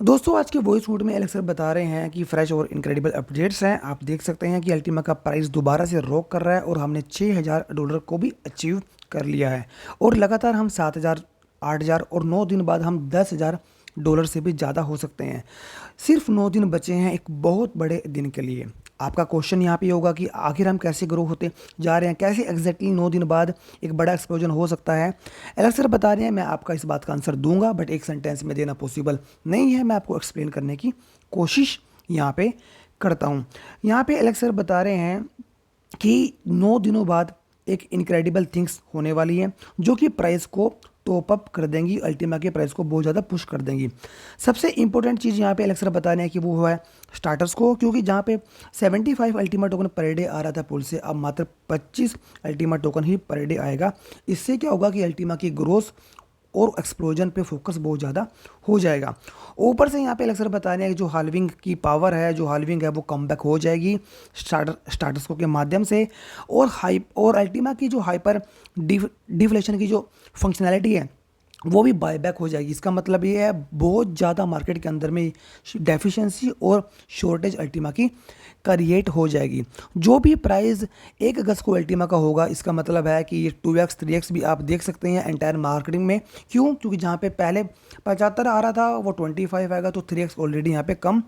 दोस्तों आज के वॉइस नोट में एलेक्स सर बता रहे हैं कि फ्रेश और इनक्रेडिबल अपडेट्स हैं। आप देख सकते हैं कि अल्टीमा का प्राइस दोबारा से रॉक कर रहा है और हमने $6,000 को भी अचीव कर लिया है और लगातार हम 7,000, 8,000 और 9 दिन बाद हम $10,000 से भी ज़्यादा हो सकते हैं। सिर्फ 9 दिन बचे हैं एक बहुत बड़े दिन के लिए। आपका क्वेश्चन यहाँ पे होगा कि आखिर हम कैसे ग्रो होते जा रहे हैं, कैसे एग्जैक्टली 9 दिन बाद एक बड़ा एक्सप्लोजन हो सकता है। एलेक्स सर बता रहे हैं, मैं आपका इस बात का आंसर दूंगा बट एक सेंटेंस में देना पॉसिबल नहीं है। मैं आपको एक्सप्लेन करने की कोशिश यहाँ पे करता हूँ। यहाँ पे एलेक्स सर बता रहे हैं कि 9 दिनों बाद एक इनक्रेडिबल थिंग्स होने वाली है जो कि प्राइस को टॉप अप कर देंगी, अल्टीमा के प्राइस को बहुत ज़्यादा पुश कर देंगी। सबसे इंपॉर्टेंट चीज़ यहाँ पे एलेक्स सर बता रहे हैं कि वो है स्टार्टर्स को, क्योंकि जहाँ पे 75 अल्टीमा टोकन पर डे आ रहा था पुल से, अब मात्र 25 अल्टीमा टोकन ही पर डे आएगा। इससे क्या होगा कि अल्टीमा की ग्रोथ और एक्सप्लोजन पे फोकस बहुत ज़्यादा हो जाएगा। ऊपर से यहाँ पे एलेक्स सर बता रहे हैं कि जो हाल्विंग की पावर है, जो हाल्विंग है वो कम बैक हो जाएगी स्टार्टर्स को के माध्यम से, और अल्टीमा की जो हाइपर डिफ्लेशन की जो फंक्शनैलिटी है वो भी बायबैक हो जाएगी। इसका मतलब ये है बहुत ज़्यादा मार्केट के अंदर में डेफिशिएंसी और शॉर्टेज अल्टीमा की क्रिएट हो जाएगी। जो भी प्राइस 1 अगस्त को अल्टीमा का होगा, इसका मतलब है कि ये 2x 3x भी आप देख सकते हैं एंटायर मार्केटिंग में। क्यों? क्योंकि जहाँ पे पहले 75 आ रहा था वो 25 आएगा, तो 3x ऑलरेडी यहाँ पे कम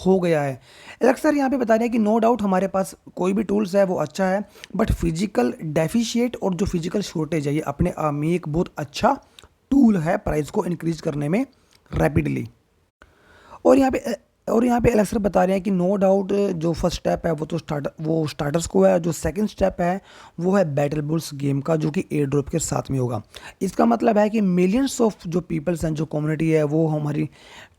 हो गया है। एलेक्स सर यहाँ पे बता रहे हैं कि नो डाउट हमारे पास कोई भी टूल्स है वो अच्छा है, बट फिजिकल डेफिशिएट और जो फिजिकल शॉर्टेज है ये अपने आप में एक बहुत अच्छा टूल है प्राइस को इंक्रीज करने में रैपिडली। और यहाँ पे एलेक्स सर बता रहे हैं कि नो डाउट जो फर्स्ट स्टेप है वो स्टार्टर्स को है, जो सेकंड स्टेप है वो है बैटल बुल्स गेम का, जो कि एयर ड्रॉप के साथ में होगा। इसका मतलब है कि मिलियंस ऑफ जो पीपल्स हैं, जो कम्युनिटी है, वो हमारी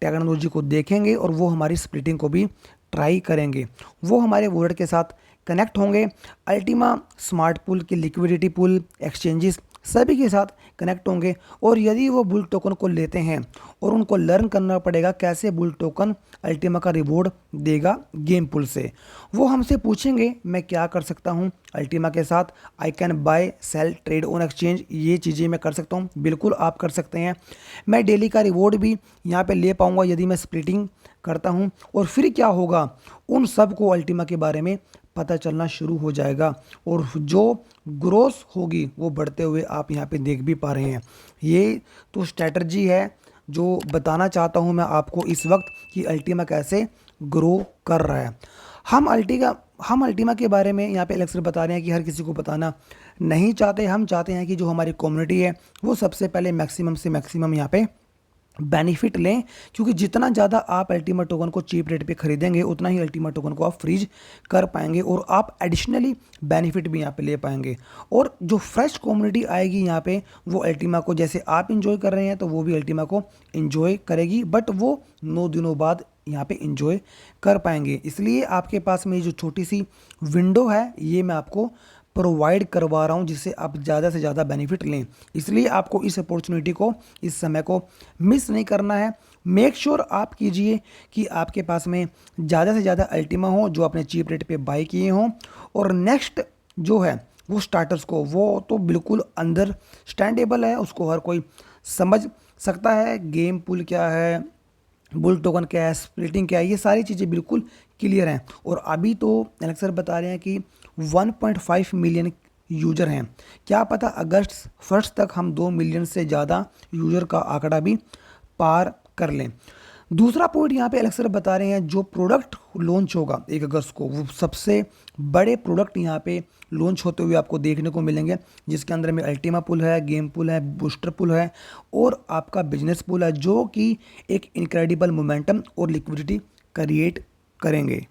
टेक्नोलॉजी को देखेंगे और वो हमारी स्प्लिटिंग को भी ट्राई करेंगे। वो हमारे वॉलेट के साथ कनेक्ट होंगे। अल्टीमा स्मार्ट पुल की लिक्विडिटी पुल एक्सचेंजेस सभी के साथ कनेक्ट होंगे, और यदि वो बुल टोकन को लेते हैं और उनको लर्न करना पड़ेगा कैसे बुल टोकन अल्टीमा का रिवॉर्ड देगा गेम पुल से, वो हमसे पूछेंगे मैं क्या कर सकता हूँ अल्टीमा के साथ। I can buy sell trade on exchange, ये चीज़ें मैं कर सकता हूँ। बिल्कुल आप कर सकते हैं। मैं डेली का रिवॉर्ड भी यहाँ पे ले पाऊँगा यदि मैं स्प्लिटिंग करता हूँ। और फिर क्या होगा, उन सब को अल्टीमा के बारे में पता चलना शुरू हो जाएगा, और जो ग्रोथ होगी वो बढ़ते हुए आप यहाँ पे देख भी पा रहे हैं। ये तो स्ट्रैटेजी है जो बताना चाहता हूँ मैं आपको इस वक्त कि अल्टीमा कैसे ग्रो कर रहा है। हम अल्टीमा के बारे में यहाँ पे एलेक्स सर बता रहे हैं कि हर किसी को बताना नहीं चाहते। हम चाहते हैं कि जो हमारी कम्युनिटी है वो सबसे पहले मैक्सिमम से मैक्सिमम यहाँ पे बेनिफिट लें, क्योंकि जितना ज़्यादा आप अल्टीमा टोकन को चीप रेट पे खरीदेंगे उतना ही अल्टीमा टोकन को आप फ्रीज कर पाएंगे और आप एडिशनली बेनिफिट भी यहाँ पे ले पाएंगे। और जो फ्रेश कम्युनिटी आएगी यहाँ पे, वो अल्टीमा को जैसे आप इंजॉय कर रहे हैं तो वो भी अल्टीमा को इंजॉय करेगी, बट वो 9 दिनों बाद यहाँ पे इंजॉय कर पाएंगे। इसलिए आपके पास में जो छोटी सी विंडो है ये मैं आपको प्रोवाइड करवा रहा हूँ, जिससे आप ज़्यादा से ज़्यादा बेनिफिट लें। इसलिए आपको इस अपॉर्चुनिटी को, इस समय को मिस नहीं करना है। मेक श्योर आप कीजिए कि आपके पास में ज़्यादा से ज़्यादा अल्टीमा हो जो आपने चीप रेट पे बाई किए हों। और नेक्स्ट जो है वो स्टार्टर्स को, वो तो बिल्कुल अंडरस्टैंडेबल है, उसको हर कोई समझ सकता है। गेम पुल क्या है, बुल टोकन क्या है, स्प्लिटिंग क्या है, ये सारी चीज़ें बिल्कुल क्लियर हैं। और अभी तो एलेक्स सर बता रहे हैं कि 1.5 मिलियन यूजर हैं। क्या पता अगस्त 1 तक हम 2 मिलियन से ज़्यादा यूजर का आंकड़ा भी पार कर लें। दूसरा पॉइंट यहाँ पे एलेक्स सर बता रहे हैं, जो प्रोडक्ट लॉन्च होगा 1 अगस्त को, वो सबसे बड़े प्रोडक्ट यहाँ पे लॉन्च होते हुए आपको देखने को मिलेंगे, जिसके अंदर में अल्टीमा पुल है, गेम पुल है, बूस्टर पुल है और आपका बिजनेस पुल है, जो कि एक इनक्रेडिबल मोमेंटम और लिक्विडिटी क्रिएट करेंगे।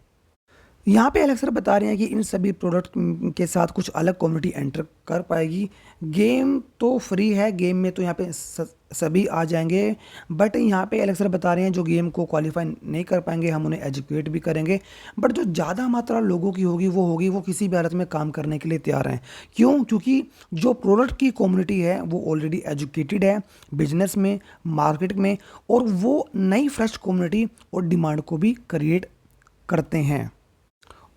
यहाँ पे एलेक्स सर बता रहे हैं कि इन सभी प्रोडक्ट के साथ कुछ अलग कम्युनिटी एंटर कर पाएगी। गेम तो फ्री है, गेम में तो यहाँ पे सभी आ जाएंगे, बट यहाँ पे एलेक्स सर बता रहे हैं जो गेम को क्वालिफाई नहीं कर पाएंगे हम उन्हें एजुकेट भी करेंगे, बट जो ज़्यादा मात्रा लोगों की होगी वो किसी भी हालत में काम करने के लिए तैयार हैं। क्यों? क्योंकि जो प्रोडक्ट की कम्युनिटी है वो ऑलरेडी एजुकेटेड है बिजनेस में, मार्केट में, और वो नई फ्रेश कम्युनिटी और डिमांड को भी क्रिएट करते हैं।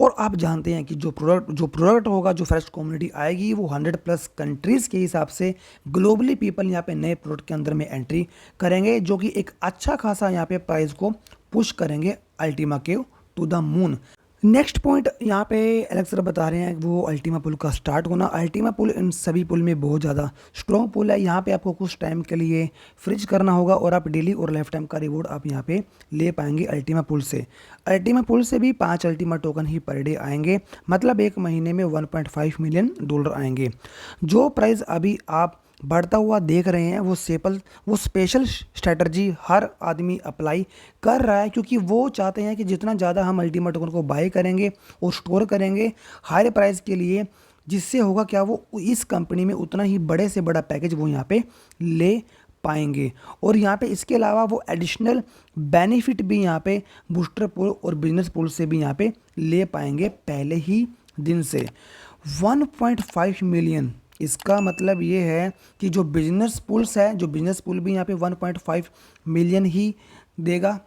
और आप जानते हैं कि जो प्रोडक्ट होगा, जो फ्रेश कम्युनिटी आएगी, वो 100+ कंट्रीज़ के हिसाब से ग्लोबली पीपल यहाँ पे नए प्रोडक्ट के अंदर में एंट्री करेंगे, जो कि एक अच्छा खासा यहाँ पे प्राइस को पुश करेंगे अल्टीमा के to the moon. Next point यहाँ पे एलेक्स सर बता रहे हैं वो अल्टीमा पुल का स्टार्ट होना। अल्टीमा पुल इन सभी पुल में बहुत ज़्यादा स्ट्रॉन्ग पुल है। यहाँ पे आपको कुछ टाइम के लिए फ्रिज करना होगा और आप डेली और लाइफ टाइम का रिवॉर्ड आप यहाँ पे ले पाएंगे अल्टीमा पुल से। अल्टीमा पुल से भी 5 अल्टीमा टोकन ही पर डे आएंगे, मतलब एक महीने में $1.5 मिलियन आएंगे। जो प्राइस अभी आप बढ़ता हुआ देख रहे हैं वो स्पेशल स्ट्रैटर्जी हर आदमी अप्लाई कर रहा है, क्योंकि वो चाहते हैं कि जितना ज़्यादा हम अल्टीमा टोकन को बाय करेंगे और स्टोर करेंगे हायर प्राइस के लिए, जिससे होगा क्या, वो इस कंपनी में उतना ही बड़े से बड़ा पैकेज वो यहाँ पे ले पाएंगे। और यहाँ पे इसके अलावा वो एडिशनल बेनिफिट भी यहाँ पे बूस्टर पूल और बिजनेस पूल से भी यहाँ पे ले पाएंगे पहले ही दिन से। 1.5 मिलियन, इसका मतलब ये है कि जो बिजनेस पूल्स है, जो बिजनेस पूल भी यहाँ पे 1.5 मिलियन ही देगा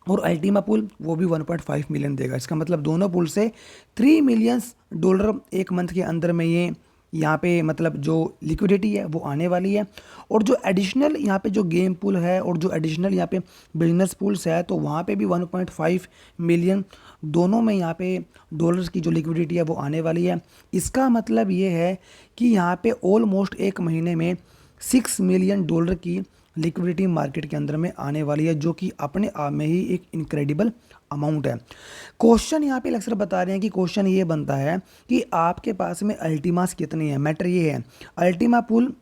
और अल्टीमा पूल वो भी 1.5 मिलियन देगा। इसका मतलब दोनों पूल से $3 मिलियन एक मंथ के अंदर में ये यहाँ पे मतलब जो लिक्विडिटी है वो आने वाली है। और जो एडिशनल यहाँ पे जो गेम पूल है और जो एडिशनल यहाँ पे बिजनेस पूल्स है, तो वहाँ पे भी 1.5 मिलियन दोनों में यहाँ पे डॉलर्स की जो लिक्विडिटी है वो आने वाली है। इसका मतलब ये है कि यहाँ पे ऑलमोस्ट एक महीने में $6 मिलियन की लिक्विडिटी मार्केट के अंदर में आने वाली है, जो कि अपने आप में ही एक इनक्रेडिबल अमाउंट है। क्वेश्चन यहाँ पे लेक्चर बता रहे हैं कि क्वेश्चन ये बनता है कि आपके पास में अल्टीमास कितनी है। मैटर ये है, अल्टीमा पूल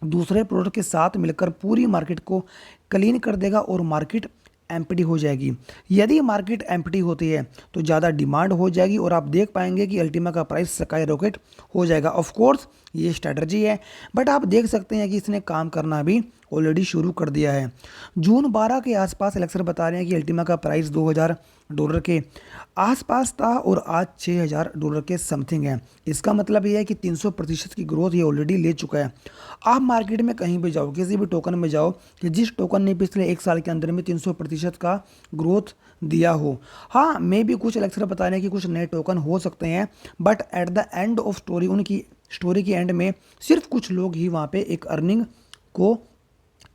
दूसरे प्रोडक्ट के साथ मिलकर पूरी मार्केट को क्लीन कर देगा और मार्केट एम्प्टी हो जाएगी। यदि मार्केट एम्प्टी होती है तो ज़्यादा डिमांड हो जाएगी और आप देख पाएंगे कि अल्टीमा का प्राइस स्काई रॉकेट हो जाएगा। ऑफ कोर्स ये स्ट्रैटर्जी है, बट आप देख सकते हैं कि इसने काम करना भी ऑलरेडी शुरू कर दिया है। जून 12 के आसपास लेक्चर बता रहे हैं कि अल्टीमा का प्राइस $2000 के आसपास था और आज $6000 के समथिंग है। इसका मतलब ये है कि 300% की ग्रोथ ये ऑलरेडी ले चुका है। आप मार्केट में कहीं भी जाओ, किसी भी टोकन में जाओ कि जिस टोकन ने पिछले 1 साल के अंदर में 300% का ग्रोथ दिया हो। हाँ, मे भी कुछ लेक्चर बता रहे हैं कि कुछ नए टोकन हो सकते हैं, but at the end of story, उनकी स्टोरी के एंड में सिर्फ कुछ लोग ही वहाँ पे एक अर्निंग को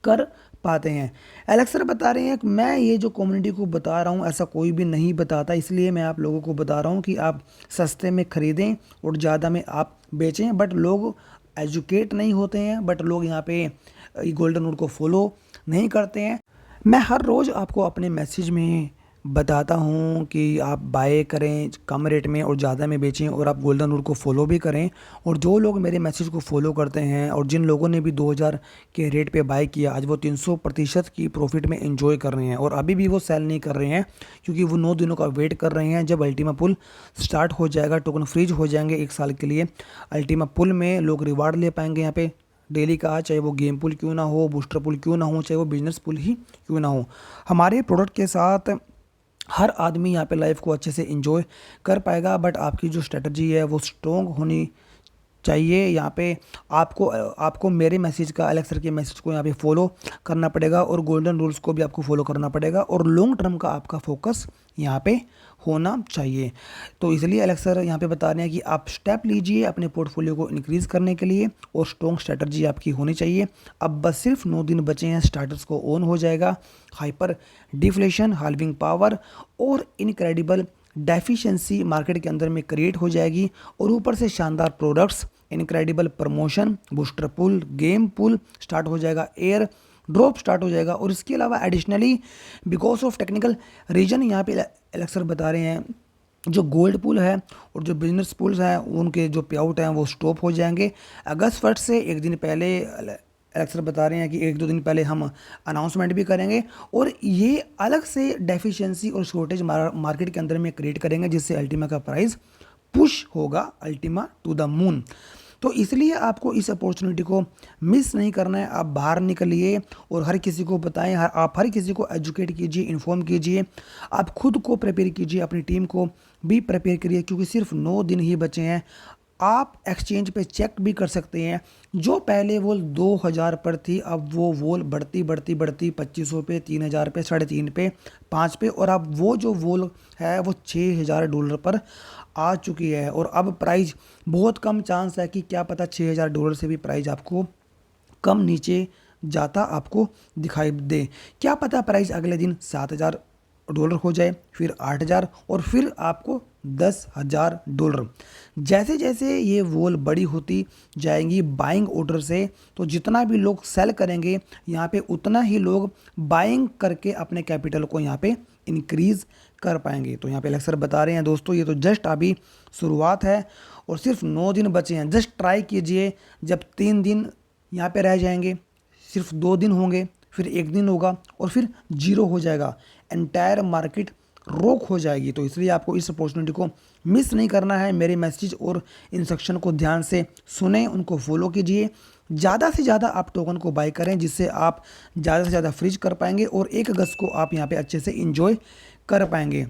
कर पाते हैं। एलेक्स सर बता रहे हैं कि मैं ये जो कम्युनिटी को बता रहा हूँ ऐसा कोई भी नहीं बताता, इसलिए मैं आप लोगों को बता रहा हूँ कि आप सस्ते में ख़रीदें और ज़्यादा में आप बेचें। बट लोग एजुकेट नहीं होते हैं, बट लोग यहाँ पे गोल्डन रूल को फॉलो नहीं करते हैं। मैं हर रोज़ आपको अपने मैसेज में बताता हूँ कि आप बाय करें कम रेट में और ज़्यादा में बेचें और आप गोल्डन रूल को फॉलो भी करें। और जो लोग मेरे मैसेज को फॉलो करते हैं और जिन लोगों ने भी 2000 के रेट पे बाय किया, आज वो 300% की प्रॉफिट में एंजॉय कर रहे हैं और अभी भी वो सेल नहीं कर रहे हैं, क्योंकि वो 9 दिनों का वेट कर रहे हैं। जब अल्टीमा पुल स्टार्ट हो जाएगा, टोकन फ्रीज हो जाएंगे 1 साल के लिए, अल्टीमा पुल में लोग रिवार्ड ले पाएंगे यहाँ पे डेली का, चाहे वो गेम पुल क्यों ना हो, बूस्टर पुल क्यों ना हो, चाहे वो बिजनेस पुल ही क्यों ना हो। हमारे प्रोडक्ट के साथ हर आदमी यहाँ पे लाइफ को अच्छे से एंजॉय कर पाएगा, बट आपकी जो स्ट्रेटजी है वो स्ट्रॉन्ग होनी चाहिए। यहाँ पे आपको मेरे मैसेज का, एलेक्स सर के मैसेज को यहाँ पे फॉलो करना पड़ेगा और गोल्डन रूल्स को भी आपको फॉलो करना पड़ेगा और लॉन्ग टर्म का आपका फोकस यहाँ पे होना चाहिए। तो इसलिए एलेक्स सर यहाँ पे बता रहे हैं कि आप स्टेप लीजिए अपने पोर्टफोलियो को इंक्रीज़ करने के लिए और स्ट्रॉन्ग स्ट्रेटजी आपकी होनी चाहिए। अब बस सिर्फ 9 दिन बचे हैं, स्टार्टर्स को ऑन हो जाएगा। हाइपर डिफ्लेशन, हाल्विंग पावर और इनक्रेडिबल डेफिशिएंसी मार्केट के अंदर में क्रिएट हो जाएगी और ऊपर से शानदार प्रोडक्ट्स, इनक्रेडिबल प्रमोशन, बूस्टर पुल, गेम पुल स्टार्ट हो जाएगा, एयर ड्रॉप स्टार्ट हो जाएगा। और इसके अलावा additionally because of technical reason यहाँ पे एलेक्स सर बता रहे हैं जो गोल्ड पुल है और जो बिजनेस पुल्स हैं उनके जो पे आउट हैं वो स्टॉप हो जाएंगे अगस्त 1 से 1 दिन पहले। एलेक्स सर बता रहे हैं कि 1-2 दिन पहले हम अनाउंसमेंट भी करेंगे और ये अलग से डेफिशिएंसी और शॉर्टेज मार्केट के अंदर में क्रिएट करेंगे, जिससे अल्टीमा का प्राइस पुश होगा अल्टीमा टू द मून। तो इसलिए आपको इस अपॉर्चुनिटी को मिस नहीं करना है। आप बाहर निकलिए और हर किसी को बताएं, आप हर किसी को एजुकेट कीजिए, इन्फॉर्म कीजिए, आप खुद को प्रिपेयर कीजिए, अपनी टीम को भी प्रिपेयर करिए, क्योंकि सिर्फ 9 दिन ही बचे हैं। आप एक्सचेंज पे चेक भी कर सकते हैं, जो पहले वॉल 2000 पर थी अब वो वॉल बढ़ती बढ़ती बढ़ती 2500 पे, 3000 पे, 3.5 पे, 5 पे, और अब वो जो वॉल है वो $6000 पर आ चुकी है। और अब प्राइस बहुत कम चांस है कि क्या पता $6000 से भी प्राइस आपको कम नीचे जाता आपको दिखाई दे। क्या पता प्राइस अगले दिन $7000 हो जाए, फिर 8000 और फिर आपको $10,000। जैसे जैसे ये वॉल बड़ी होती जाएंगी बाइंग ऑर्डर से, तो जितना भी लोग सेल करेंगे यहाँ पे उतना ही लोग बाइंग करके अपने कैपिटल को यहाँ पे इंक्रीज कर पाएंगे। तो यहाँ पे अलेक्स सर बता रहे हैं दोस्तों, ये तो जस्ट अभी शुरुआत है और सिर्फ 9 दिन बचे हैं। जस्ट ट्राई कीजिए, जब 3 दिन यहाँ पे रह जाएंगे, सिर्फ 2 दिन होंगे, फिर 1 दिन होगा और फिर जीरो हो जाएगा, एंटायर मार्केट रोक हो जाएगी। तो इसलिए आपको इस अपॉर्चुनिटी को मिस नहीं करना है। मेरे मैसेज और इंस्ट्रक्शन को ध्यान से सुने, उनको फॉलो कीजिए, ज़्यादा से ज़्यादा आप टोकन को बाय करें, जिससे आप ज़्यादा से ज़्यादा फ्रीज कर पाएंगे और 1 अगस्त को आप यहाँ पे अच्छे से इंजॉय कर पाएंगे।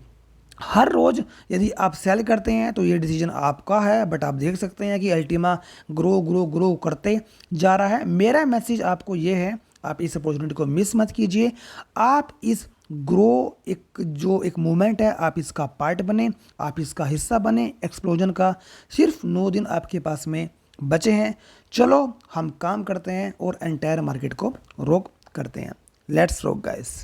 हर रोज़ यदि आप सेल करते हैं तो ये डिसीजन आपका है, बट आप देख सकते हैं कि अल्टीमा ग्रो ग्रो ग्रो करते जा रहा है। मेरा मैसेज आपको ये है, आप इस अपॉर्चुनिटी को मिस मत कीजिए। आप इस ग्रो एक मूवमेंट है, आप इसका पार्ट बने, आप इसका हिस्सा बने। एक्सप्लोजन का सिर्फ 9 दिन आपके पास में बचे हैं। चलो हम काम करते हैं और एंटायर मार्केट को रोक करते हैं। लेट्स रोक गाइस।